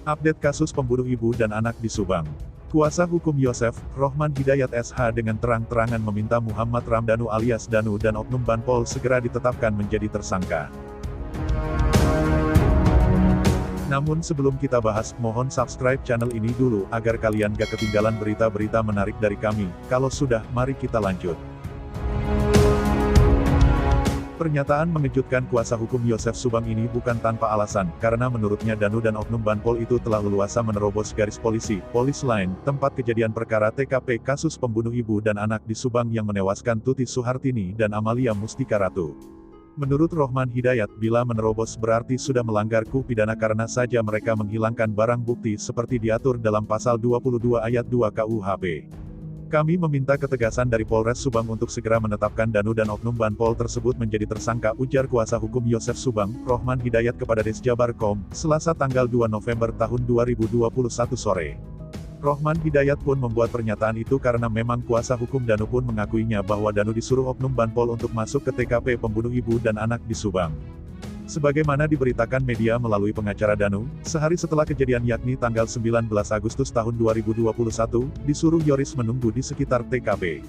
Update kasus pembunuh ibu dan anak di Subang. Kuasa hukum Yosef, Rohman Hidayat SH dengan terang-terangan meminta Muhammad Ramdhanu alias Danu dan Oknum Banpol segera ditetapkan menjadi tersangka. Namun sebelum kita bahas, mohon subscribe channel ini dulu, agar kalian gak ketinggalan berita-berita menarik dari kami. Kalau sudah, mari kita lanjut. Pernyataan mengejutkan kuasa hukum Yosef Subang ini bukan tanpa alasan, karena menurutnya Danu dan Oknum Banpol itu telah leluasa menerobos garis polisi, Police Line, tempat kejadian perkara TKP kasus pembunuh ibu dan anak di Subang yang menewaskan Tuti Suhartini dan Amalia Mustika Ratu. Menurut Rohman Hidayat, bila menerobos berarti sudah melanggar KUH pidana karena saja mereka menghilangkan barang bukti seperti diatur dalam pasal 22 ayat 2 KUHP. Kami meminta ketegasan dari Polres Subang untuk segera menetapkan Danu dan Oknum Banpol tersebut menjadi tersangka, ujar kuasa hukum Yosef Subang, Rohman Hidayat kepada Desjabar.com, Selasa tanggal 2 November tahun 2021 sore. Rohman Hidayat pun membuat pernyataan itu karena memang kuasa hukum Danu pun mengakuinya bahwa Danu disuruh Oknum Banpol untuk masuk ke TKP pembunuh ibu dan anak di Subang. Sebagaimana diberitakan media melalui pengacara Danu, sehari setelah kejadian yakni tanggal 19 Agustus tahun 2021, disuruh Yoris menunggu di sekitar TKP.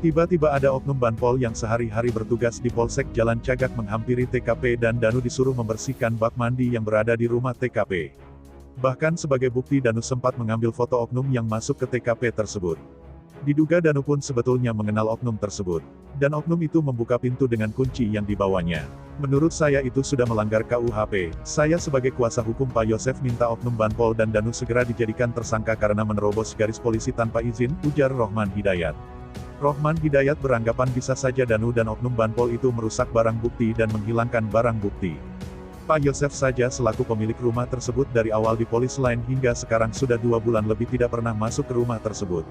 Tiba-tiba ada Oknum Banpol yang sehari-hari bertugas di Polsek Jalan Cagak menghampiri TKP dan Danu disuruh membersihkan bak mandi yang berada di rumah TKP. Bahkan sebagai bukti Danu sempat mengambil foto Oknum yang masuk ke TKP tersebut. Diduga Danu pun sebetulnya mengenal Oknum tersebut. Dan Oknum itu membuka pintu dengan kunci yang dibawanya. Menurut saya itu sudah melanggar KUHP. Saya sebagai kuasa hukum Pak Yosef minta Oknum Banpol dan Danu segera dijadikan tersangka karena menerobos garis polisi tanpa izin, ujar Rohman Hidayat. Rohman Hidayat beranggapan bisa saja Danu dan Oknum Banpol itu merusak barang bukti dan menghilangkan barang bukti. Pak Yosef saja selaku pemilik rumah tersebut dari awal di Police Line hingga sekarang sudah 2 bulan lebih tidak pernah masuk ke rumah tersebut.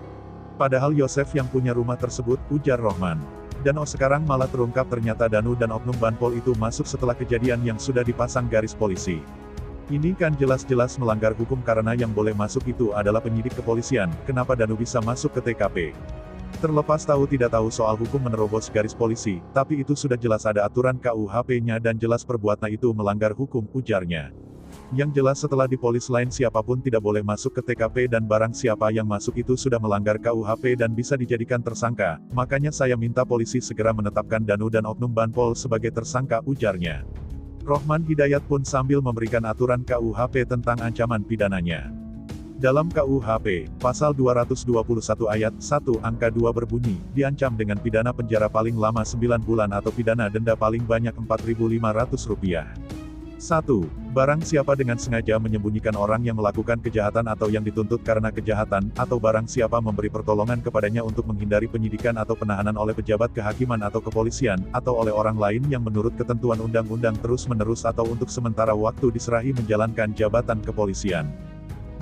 Padahal Yosef yang punya rumah tersebut, ujar Rohman. Dan sekarang malah terungkap ternyata Danu dan Oknum Banpol itu masuk setelah kejadian yang sudah dipasang garis polisi. Ini kan jelas-jelas melanggar hukum karena yang boleh masuk itu adalah penyidik kepolisian, kenapa Danu bisa masuk ke TKP? Terlepas tahu tidak tahu soal hukum menerobos garis polisi, tapi itu sudah jelas ada aturan KUHP-nya dan jelas perbuatan itu melanggar hukum, ujarnya. Yang jelas setelah di Police Line siapapun tidak boleh masuk ke TKP dan barang siapa yang masuk itu sudah melanggar KUHP dan bisa dijadikan tersangka, makanya saya minta polisi segera menetapkan Danu dan Oknum Banpol sebagai tersangka, ujarnya. Rohman Hidayat pun sambil memberikan aturan KUHP tentang ancaman pidananya. Dalam KUHP, pasal 221 ayat 1 angka 2 berbunyi, diancam dengan pidana penjara paling lama 9 bulan atau pidana denda paling banyak Rp4.500. 1. Barang siapa dengan sengaja menyembunyikan orang yang melakukan kejahatan atau yang dituntut karena kejahatan, atau barang siapa memberi pertolongan kepadanya untuk menghindari penyidikan atau penahanan oleh pejabat kehakiman atau kepolisian, atau oleh orang lain yang menurut ketentuan undang-undang terus-menerus atau untuk sementara waktu diserahi menjalankan jabatan kepolisian.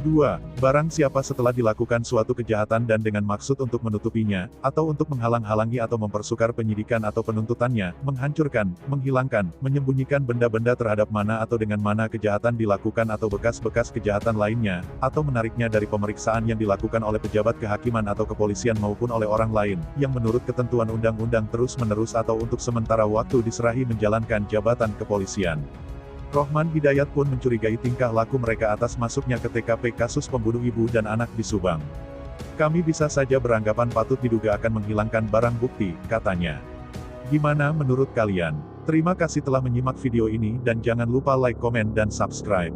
2. Barang siapa setelah dilakukan suatu kejahatan dan dengan maksud untuk menutupinya, atau untuk menghalang-halangi atau mempersukar penyidikan atau penuntutannya, menghancurkan, menghilangkan, menyembunyikan benda-benda terhadap mana atau dengan mana kejahatan dilakukan atau bekas-bekas kejahatan lainnya, atau menariknya dari pemeriksaan yang dilakukan oleh pejabat kehakiman atau kepolisian maupun oleh orang lain, yang menurut ketentuan undang-undang terus-menerus atau untuk sementara waktu diserahi menjalankan jabatan kepolisian. Rohman Hidayat pun mencurigai tingkah laku mereka atas masuknya ke TKP kasus pembunuh ibu dan anak di Subang. Kami bisa saja beranggapan patut diduga akan menghilangkan barang bukti, katanya. Gimana menurut kalian? Terima kasih telah menyimak video ini dan jangan lupa like, komen, dan subscribe.